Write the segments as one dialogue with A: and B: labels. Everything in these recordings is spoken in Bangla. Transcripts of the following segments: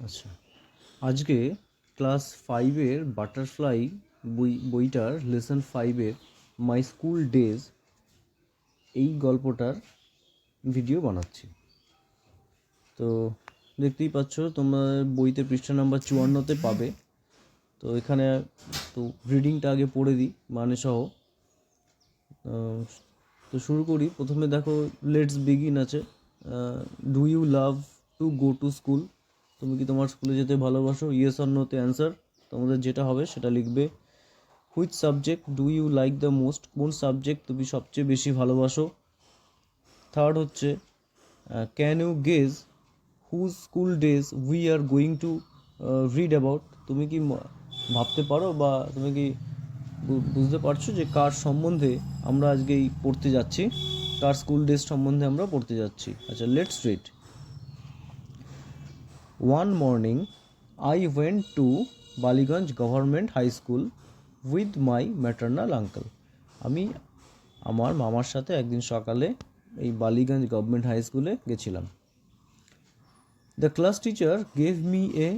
A: আচ্ছা, আজকে ক্লাস 5-এর বাটারফ্লাই বইটার লেসন 5-এর মাই স্কুল ডেজ এই গল্পটার ভিডিও বানাচ্ছি। তো দেখতেই পাচ্ছ, তোমার বইতে পৃষ্ঠা নাম্বার 54-তে পাবে। তো এখানে তো রিডিংটা আগে পড়ে দিই মানে সহ। তো শুরু করি। প্রথমে দেখো লেটস বিগিন আছে। Do you love to go to school? তুমি কি তোমার স্কুলে যেতে ভালোবাসো? ইয়েস অর নোতে অ্যান্সার। তোমাদের যেটা হবে সেটা লিখবে। Which subject do you like the most? কোন সাবজেক্ট তুমি সবচেয়ে বেশি ভালোবাসো? থার্ড হচ্ছে can you guess whose school days we are going to read about? তুমি কি ভাবতে পারো বা তুমি কি বুঝতে পারছো যে কার সম্বন্ধে আমরা আজকেই পড়তে যাচ্ছি, কার স্কুল ডেজ সম্বন্ধে আমরা পড়তে যাচ্ছি? আচ্ছা, let's read. One morning I went to Ballygunge government high school with my maternal uncle. আমি আমার মামার সাথে একদিন সকালে এই বালিগঞ্জ গভর্নমেন্ট হাই স্কুলে গেছিলাম। The class teacher gave me a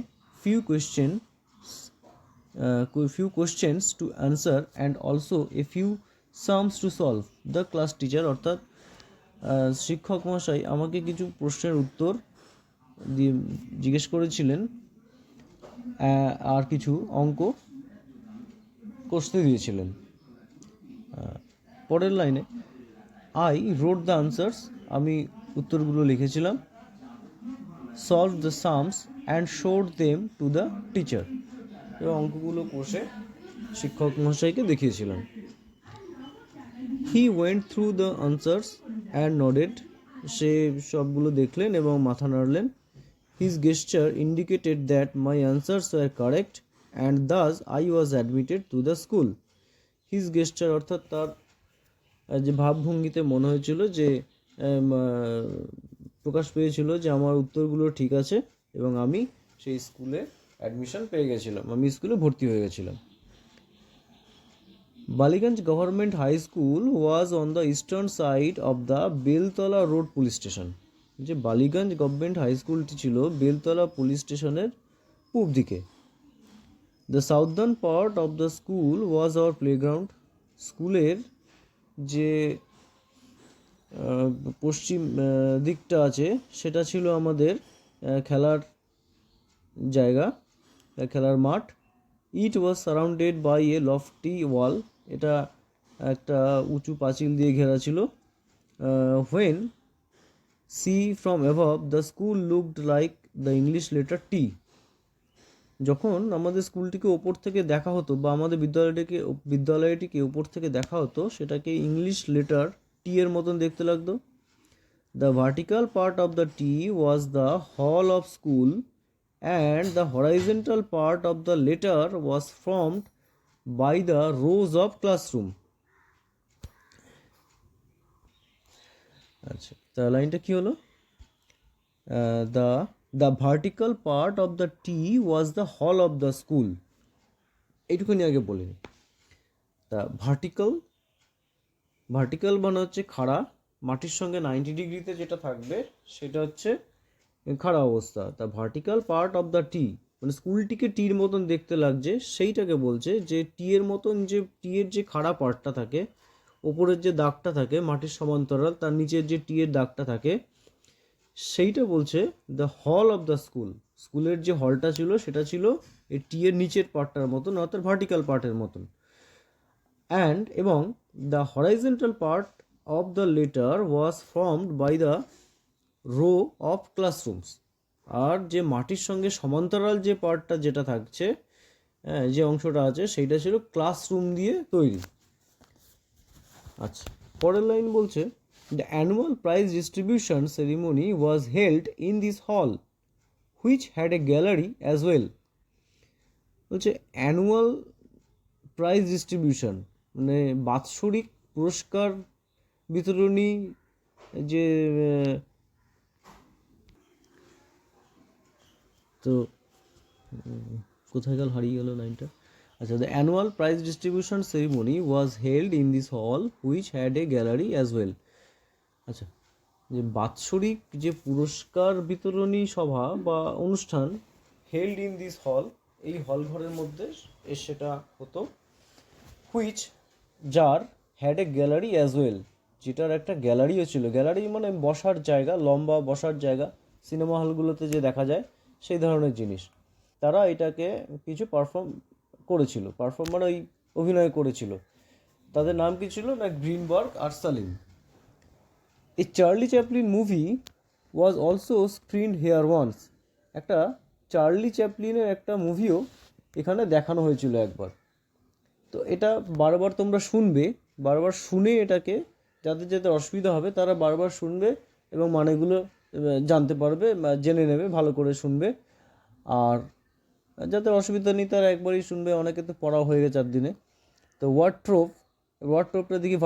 A: few questions to answer and also a few sums to solve. The class teacher অর্থাৎ শিক্ষক মশাই আমাকে কিছু প্রশ্নের উত্তর দিয়ে জিজ্ঞেস করেছিলেন আর কিছু অঙ্ক কষতে দিয়েছিলেন। পরের লাইনে আই রোড দ্য আনসার্স, আমি উত্তরগুলো লিখেছিলাম। Solve the sums and showed them to the teacher, এবং অঙ্কগুলো কষে শিক্ষক মহাশয়কে দেখিয়েছিলাম। He went through the answers and nodded, সে সবগুলো দেখলেন এবং মাথা নাড়লেন। His gesture indicated that my answers were correct and thus I was admitted to the school. His gesture অর্থাৎ তার যে ভাবভঙ্গিতে মনে হয়েছিল যে প্রকাশ পেয়েছিল যে আমার উত্তরগুলো ঠিক আছে এবং আমি সেই স্কুলে অ্যাডমিশন পেয়ে গেছিলাম, আমি স্কুলে ভর্তি হয়ে গেছিলাম। Ballygunge government high school was on the eastern side of the Beltala road police station. যে বালিগঞ্জ গভর্নমেন্ট হাই স্কুলটি ছিল বেলতলা পুলিশ স্টেশনের পূব দিকে। The southern part of the school was our playground, স্কুলের যে পশ্চিম দিকটা আছে সেটা ছিল আমাদের খেলার জায়গা, খেলার মাঠ। It was surrounded by a lofty wall, এটা একটা উঁচু পাঁচিল দিয়ে ঘেরা ছিল। When seen from above the school looked like the English letter T, যখন আমাদের স্কুলটিকে ওপর থেকে দেখা হতো বা আমাদের বিদ্যালয়টিকে ওপর থেকে দেখা হতো সেটাকে ইংলিশ লেটার টি এর মতন দেখতে লাগতো। The vertical part of the T was the hall of school and the horizontal part of the letter was formed by the rows of classroom. আচ্ছা, তা লাইনটা কি হলো? the vertical part of the T was the hall of the school, এইটুকুনি আগে বলিনি। তা ভার্টিক্যাল মানে হচ্ছে খাড়া, মাটির সঙ্গে 90 ডিগ্রিতে যেটা থাকবে সেটা হচ্ছে খাড়া অবস্থা। তা ভার্টিক্যাল পার্ট অফ দ্য টি মানে স্কুলটিকে টির মতন দেখতে লাগছে, সেইটাকে বলছে যে টি এর মতন, যে টি এর যে খাড়া পার্টটা থাকে, ওপরের যে দাগটা থাকে মাটির সমান্তরাল, তার নিচের যে টি এর দাগটা থাকে, সেইটা বলছে the hall of the school. স্কুলের যে হলটা ছিল সেটা ছিল এই টি এর নিচের পার্টটার মতন, অর্থাৎ ভার্টিক্যাল পার্টের মতন। অ্যান্ড এবং the horizontal part of the letter was formed by the row of classrooms, আর যে মাটির সঙ্গে সমান্তরাল যে পার্টটা যেটা থাকছে, যে অংশটা আছে সেইটা ছিল ক্লাসরুম দিয়ে তৈরি। আচ্ছা, পরের লাইন বলছে the annual prize distribution ceremony was held in this hall which had a gallery as well. বলছে অ্যানুয়াল প্রাইজ ডিস্ট্রিবিউশন মানে বাৎসরিক পুরস্কার বিতরণী, যে তো কোথায় গেল, হারিয়ে গেল লাইনটা। আচ্ছা, the annual prize distribution ceremony was held in this hall which had a gallery as well. আচ্ছা, যে বাৎসরিক যে পুরস্কার বিতরণী সভা বা অনুষ্ঠান হেল্ড ইন দিস হল, এই হল ঘরের মধ্যে সেটা হতো। হুইচ, যার, had a gallery as well, যেটার একটা গ্যালারিও ছিল। গ্যালারি মানে বসার জায়গা, লম্বা বসার জায়গা, সিনেমা হলগুলোতে যে দেখা যায় সেই ধরনের জিনিস। তারা এটাকে কিছু পারফর্ম মানে ওই অভিনয় করেছিল। তাদের নাম কি ছিল না, গ্রিনবার্গ আর Salim. A Charlie Chaplin movie was also screen here once, একটা চার্লি চ্যাপলিনের একটা মুভিও এখানে দেখানো হয়েছিল একবার। তো এটা বারবার তোমরা শুনবে, বারবার শুনে এটাকে, যাদের যাদের অসুবিধা হবে তারা বারবার শুনবে এবং মানেগুলো জানতে পারবে, জেনে নেবে, ভালো করে শুনবে। আর যাদের অসুবিধা নেই তারা একবারই শুনবে, অনেকে তো পড়া হয়ে গেছে 4 দিনে। তো ওয়ার্ডট্রোপটা দেখি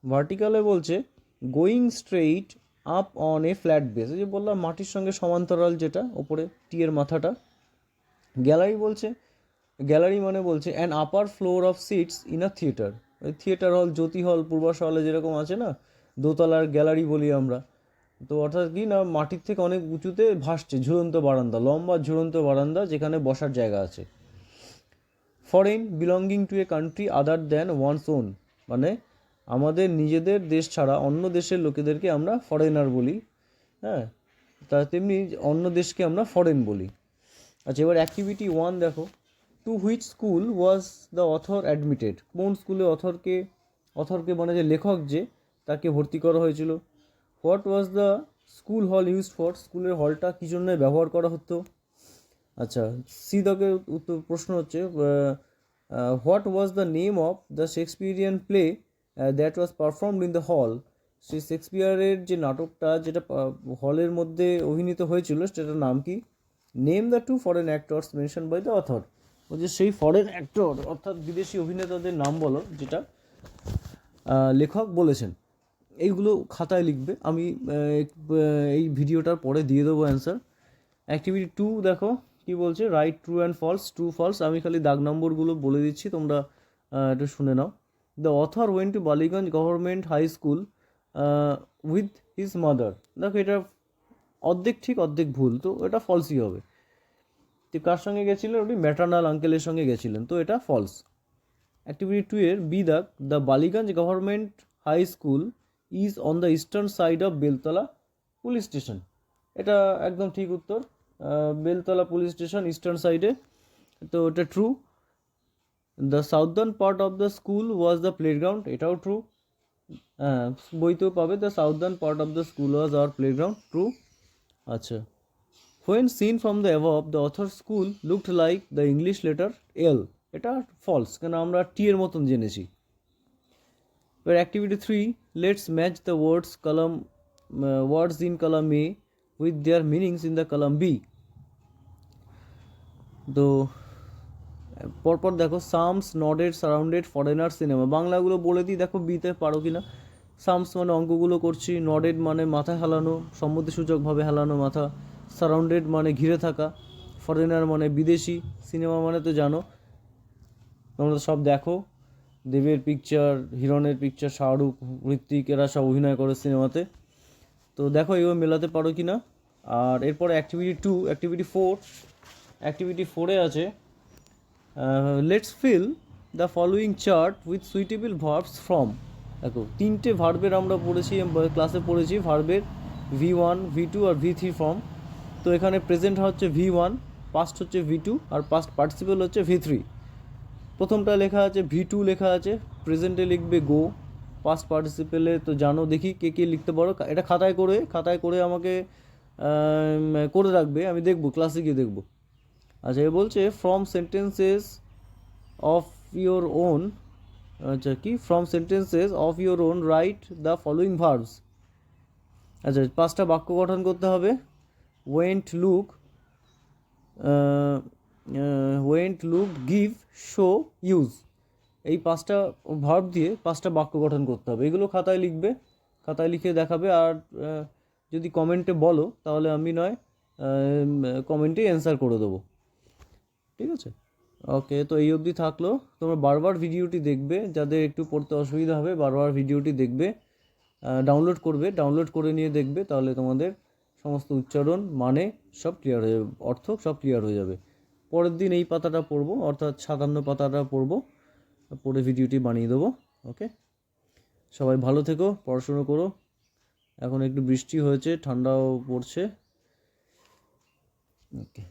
A: ভার্টিকালে বলছে going straight up on a flat base, এই যে বললাম মাটির সঙ্গে সমান্তরাল, যেটা ওপরে টি এর মাথাটা। গ্যালারি মানে বলছে an upper floor of seats in a theatre, ওই থিয়েটার হল, জ্যোতি হল, পূর্বাশা হলে যেরকম আছে না, দোতলার গ্যালারি বলি আমরা। তো অর্থাৎ কি না, মাটির থেকে অনেক উঁচুতে ভাসছে, ঝুলন্ত বারান্দা, লম্বা ঝুলন্ত বারান্দা যেখানে বসার জায়গা আছে। Foreign, belonging to a country other than one's own, মানে আমাদের নিজেদের দেশ ছাড়া অন্য দেশের লোকেদেরকে আমরা ফরেনার বলি, হ্যাঁ, তা তেমনি অন্য দেশকে আমরা ফরেন বলি। আচ্ছা, এবার অ্যাক্টিভিটি 1 দেখো। To which school was the author admitted, কোন স্কুলে অথরকে মানে যে লেখক, যে তাকে ভর্তি করা হয়েছিল। হোয়াট ওয়াজ দ্য স্কুল হল ইউজড ফর, স্কুলের হলটা কী জন্য ব্যবহার করা হতো। আচ্ছা, সি দাগের উত্তর প্রশ্ন হচ্ছে what was the name of the Shakespearean play that was performed in the hall, সেই শেক্সপিয়ারের যে নাটকটা যেটা হলের মধ্যে অভিনীত হয়েছিল সেটার নাম কি। Name the 2 foreign actors mention by the author, বলছে সেই ফরেন অ্যাক্টর অর্থাৎ বিদেশি অভিনেতাদের নাম বলো যেটা লেখক বলেছেন। এইগুলো খাতায় লিখবে, আমি এই ভিডিওটার পরে দিয়ে দেবো অ্যান্সার। অ্যাক্টিভিটি 2 দেখো কি বলছে, right true and false, true false, আমি খালি দাগ নম্বরগুলো বলে দিচ্ছি, তোমরা একটু শুনে নাও। The author went to Ballygunge government high school with his mother, দেখো এটা অর্ধেক ঠিক অর্ধেক ভুল, তো এটা ফলসই হবে। তো কার সঙ্গে গেছিলেন, উনি ম্যাটার্নাল আঙ্কেলের সঙ্গে গেছিলেন, তো এটা ফলস। অ্যাক্টিভিটি 2 এর বি দাগ, the Ballygunge government high school is on the eastern side of Beltala police station, এটা একদম ঠিক উত্তর। বেলতলা পুলিশ স্টেশন ইস্টার্ন সাইডে, তো এটা true. The southern part of the school was the playground, এটাও ট্রু। বইতেও পাবে, the southern part of the school was our playground, true. আচ্ছা, when seen from the above the author's school looked like the English letter L, এটা false, কেন আমরা টি এর মতন জেনেছি। এবার activity 3, let's match the words in column A with their meanings in the column B। তো পরপর দেখো, sums, nodded, surrounded, foreigner, cinema, বাংলাগুলো বলে দিই, দেখো বিতে পারো কিনা। সামস মানে অঙ্কগুলো করছি, নডেড মানে মাথা হেলানো, সম্মতিসূচকভাবে হেলানো মাথা, সারাউন্ডেড মানে ঘিরে থাকা, ফরেনার মানে বিদেশি, সিনেমা মানে তো জানো তোমরা সব দেখো, দেবের পিকচার, হিরণের পিকচার, শাহরুখ, ঋত্বিক, এরা সব অভিনয় করে সিনেমাতে। তো দেখো এগুলো মেলাতে পারো কি না। আর এরপরে অ্যাক্টিভিটি 4 আছে let's fill the following chart with suitable verbs from, দেখো 3টে ভার্বের আমরা পড়েছি, ক্লাসে পড়েছি ভার্বের V1, V2 আর V3 ফর্ম। তো এখানে প্রেজেন্ট হচ্ছে V1, পাস্ট হচ্ছে V2 আর পাস্ট পার্টিসিপল হচ্ছে V3। প্রথমটা লেখা আছে V2 লেখা আছে, প্রেজেন্টে লিখবে গো, পাস্ট পার্টিসিপেলে তো জানো, দেখি কে কে লিখতে পারো, এটা খাতায় করে আমাকে করে রাখবে, আমি দেখবো ক্লাসে গিয়ে দেখবো। আচ্ছা, এ বলছে from sentences of your own, আচ্ছা কি, from sentences of your own write the following verbs. আচ্ছা, 5টা বাক্য গঠন করতে হবে। Went, look, give, show, use, এই 5টা ভার্ব দিয়ে 5টা বাক্য গঠন করতে হবে। এগুলো খাতায় লিখবে, খাতায় লিখে দেখাবে। আর যদি কমেন্টে বলো তাহলে আমি নয় কমেন্টে অ্যান্সার করে দেবো, ঠিক আছে। ওকে, তো এই অবধি থাকলো। তোমরা বারবার ভিডিওটি দেখবে, যাদের একটু পড়তে অসুবিধা হবে বারবার ভিডিওটি দেখবে, ডাউনলোড করে নিয়ে দেখবে, তাহলে তোমাদের সমস্ত উচ্চারণ মানে সব ক্লিয়ার হয়ে যাবে, অর্থ সব ক্লিয়ার হয়ে যাবে। পরের দিন এই পাতাটা পড়বো, অর্থাৎ 57 পাতাটা পড়বো, পড়ে ভিডিওটি বানিয়ে দেবো। ওকে, সবাই ভালো থেকো, পড়াশুনো করো। এখন একটু বৃষ্টি হয়েছে, ঠান্ডাও পড়ছে। ওকে।